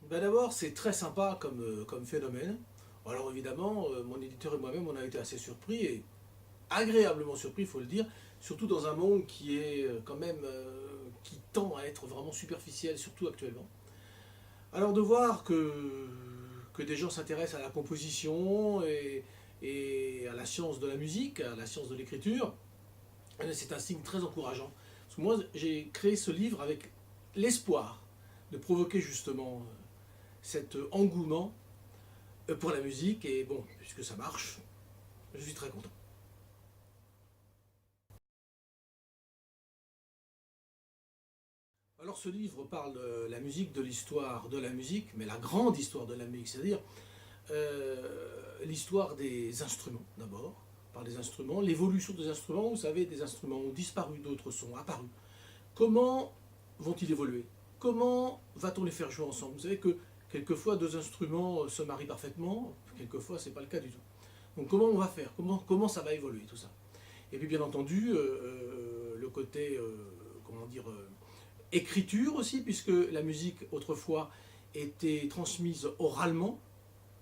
Ben d'abord, c'est très sympa comme phénomène. Alors évidemment, mon éditeur et moi-même, on a été assez surpris, et agréablement surpris, il faut le dire, surtout dans un monde qui est quand même, qui tend à être vraiment superficiel, surtout actuellement. Alors de voir que des gens s'intéressent à la composition et à la science de la musique, à la science de l'écriture, c'est un signe très encourageant. Parce que moi, j'ai créé ce livre avec l'espoir de provoquer justement cet engouement pour la musique, et bon, puisque ça marche, je suis très content. Alors ce livre parle de la musique, de l'histoire de la musique, mais la grande histoire de la musique, c'est-à-dire l'histoire des instruments d'abord, par des instruments, l'évolution des instruments, vous savez, des instruments ont disparu, d'autres sont apparus. Comment vont-ils évoluer? Comment va-t-on les faire jouer ensemble? Vous savez que quelquefois deux instruments se marient parfaitement, quelquefois c'est pas le cas du tout. Donc comment on va faire? Comment ça va évoluer tout ça? Et puis bien entendu, le côté, comment dire, écriture aussi, puisque la musique autrefois était transmise oralement.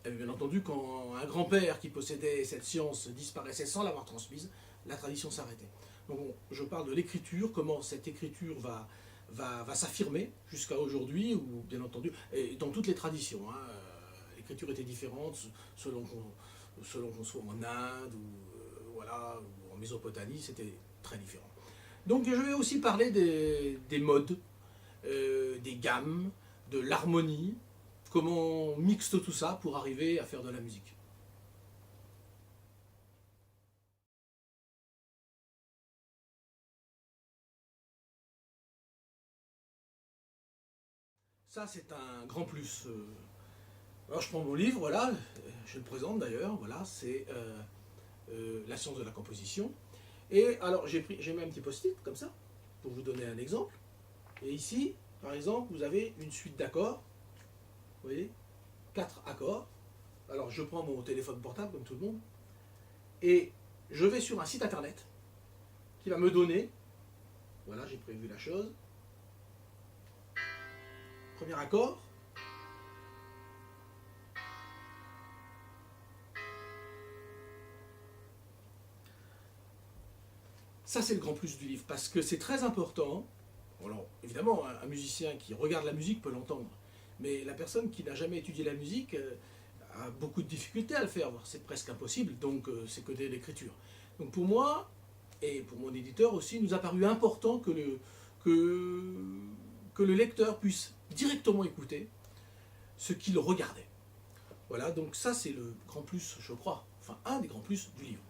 Et bien entendu, quand un grand-père qui possédait cette science disparaissait sans l'avoir transmise, la tradition s'arrêtait. Donc je parle de l'écriture, comment cette écriture va s'affirmer jusqu'à aujourd'hui, ou bien entendu, et dans toutes les traditions. Hein, l'écriture était différente selon qu'on soit en Inde, voilà, ou en Mésopotamie, c'était très différent. Donc je vais aussi parler des modes, des gammes, de l'harmonie, comment on mixte tout ça pour arriver à faire de la musique. Ça, c'est un grand plus. Alors, je prends mon livre, voilà, je le présente d'ailleurs, voilà, c'est La science de la composition. Et alors, j'ai mis un petit post-it comme ça, pour vous donner un exemple. Et ici, par exemple, vous avez une suite d'accords, vous voyez, quatre accords. Alors, je prends mon téléphone portable, comme tout le monde, et je vais sur un site internet qui va me donner, voilà, j'ai prévu la chose, premier accord, ça c'est le grand plus du livre, parce que c'est très important. Alors, évidemment, un musicien qui regarde la musique peut l'entendre, mais la personne qui n'a jamais étudié la musique a beaucoup de difficultés à le faire, c'est presque impossible, donc c'est que de l'écriture. Donc pour moi, et pour mon éditeur aussi, il nous a paru important que, que le lecteur puisse directement écouter ce qu'il regardait. Voilà, donc ça c'est le grand plus, je crois, enfin un des grands plus du livre.